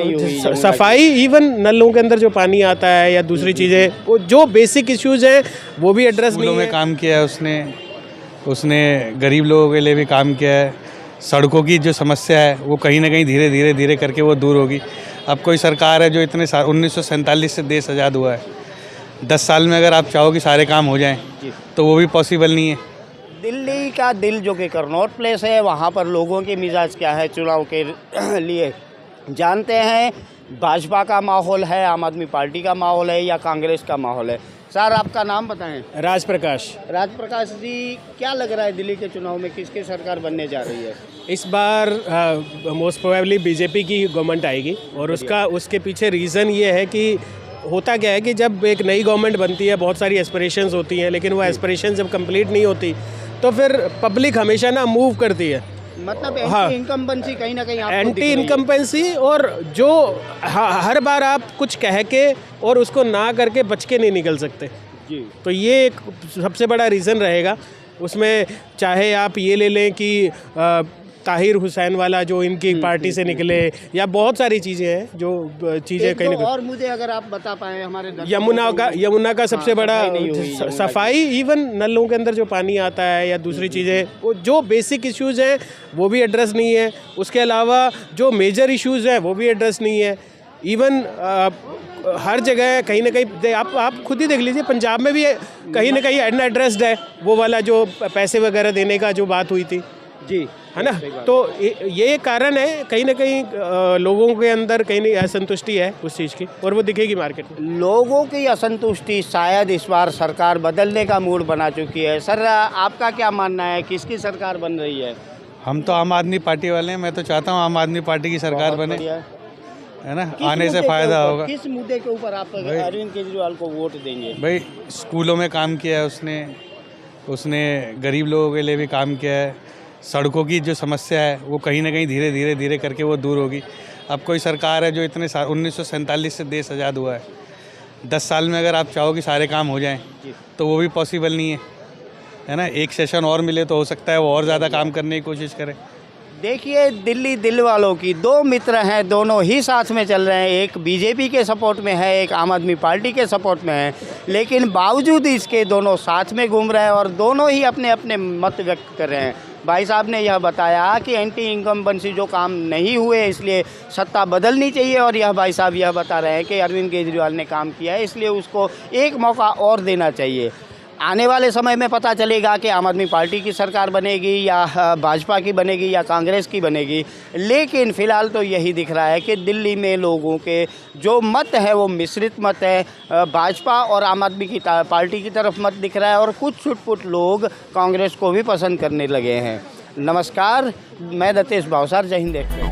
नहीं हुई। सफाई, इवन नलों के अंदर जो पानी आता है या दूसरी चीज़ें, वो जो बेसिक इश्यूज हैं वो भी एड्रेस नहीं स्कूलों है। में काम किया है उसने गरीब लोगों के लिए भी काम किया है। सड़कों की जो समस्या है वो कहीं ना कहीं धीरे धीरे करके वो दूर होगी। अब कोई सरकार है जो इतने 1947 से देश आज़ाद हुआ है, 10 साल में अगर आप चाहो कि सारे काम हो जाएं तो वो भी पॉसिबल नहीं है। दिल्ली का दिल जो कि कनॉट प्लेस है, वहाँ पर लोगों के मिजाज क्या है चुनाव के लिए जानते हैं। भाजपा का माहौल है, आम आदमी पार्टी का माहौल है या कांग्रेस का माहौल है? सर आपका नाम बताएं। राज प्रकाश। राज प्रकाश जी, क्या लग रहा है दिल्ली के चुनाव में किसकी सरकार बनने जा रही है? इस बार मोस्ट प्रोबेबली बीजेपी की गवर्नमेंट आएगी, और उसके पीछे रीज़न ये है कि होता क्या है कि जब एक नई गवर्नमेंट बनती है बहुत सारी एस्पिरेशंस होती हैं, लेकिन वो एस्पिरेशंस जब कंप्लीट नहीं होती तो फिर पब्लिक हमेशा ना मूव करती है। मतलब हाँ, इनकम्बेंसी कहीं ना कहीं एंटी इनकम्बेंसी, और जो हर बार आप कुछ कह के और उसको ना करके बच के नहीं निकल सकते जी। तो ये एक सबसे बड़ा रीज़न रहेगा। उसमें चाहे आप ये ले लें कि ताहिर हुसैन वाला जो इनकी पार्टी से निकले, या बहुत सारी चीज़ें हैं जो चीज़ें कहीं ना और मुझे अगर आप बता पाएं हमारे यमुना का सबसे बड़ा सफाई, इवन नलों के अंदर जो पानी आता है या दूसरी चीज़ें, वो जो बेसिक इश्यूज हैं वो भी एड्रेस नहीं है। उसके अलावा जो मेजर इश्यूज हैं वो भी एड्रेस नहीं है। इवन हर जगह कहीं ना कहीं आप खुद ही देख लीजिए, पंजाब में भी कहीं ना कहीं अनएड्रेस्ड है वो वाला जो पैसे वगैरह देने का जो बात हुई थी जी, है ना। तो ये कारण है कहीं ना कहीं लोगों के अंदर कहीं ना असंतुष्टि है उस चीज़ की, और वो दिखेगी मार्केट में। लोगों की असंतुष्टि शायद इस बार सरकार बदलने का मूड बना चुकी है। सर आपका क्या मानना है, किसकी सरकार बन रही है? हम तो आम आदमी पार्टी वाले हैं, मैं तो चाहता हूँ आम आदमी पार्टी की सरकार बने, है ना, आने से फ़ायदा होगा। किस मुद्दे के ऊपर आप अरविंद केजरीवाल को वोट देंगे? भाई स्कूलों में काम किया है उसने गरीब लोगों के लिए भी काम किया है। सड़कों की जो समस्या है वो कहीं ना कहीं धीरे धीरे करके वो दूर होगी। अब कोई सरकार है जो इतने 1947 से देश आज़ाद हुआ है, 10 साल में अगर आप चाहो कि सारे काम हो जाएं तो वो भी पॉसिबल नहीं है ना। एक सेशन और मिले तो हो सकता है वो और ज़्यादा काम करने की कोशिश करे। देखिए, दिल्ली दिल वालों की दो मित्र हैं, दोनों ही साथ में चल रहे हैं। एक बीजेपी के सपोर्ट में है, एक आम आदमी पार्टी के सपोर्ट में है, लेकिन बावजूद इसके दोनों साथ में घूम रहे हैं और दोनों ही अपने अपने मत व्यक्त कर रहे हैं। भाई साहब ने यह बताया कि एंटी इनकम्बेंसी जो काम नहीं हुए इसलिए सत्ता बदलनी चाहिए, और यह भाई साहब यह बता रहे हैं कि अरविंद केजरीवाल ने काम किया है इसलिए उसको एक मौका और देना चाहिए। आने वाले समय में पता चलेगा कि आम आदमी पार्टी की सरकार बनेगी या भाजपा की बनेगी या कांग्रेस की बनेगी, लेकिन फ़िलहाल तो यही दिख रहा है कि दिल्ली में लोगों के जो मत है वो मिश्रित मत है। भाजपा और आम आदमी की पार्टी की तरफ मत दिख रहा है, और कुछ छुटपुट लोग कांग्रेस को भी पसंद करने लगे हैं। नमस्कार, मैं दतेश भावसार, जय हिंद।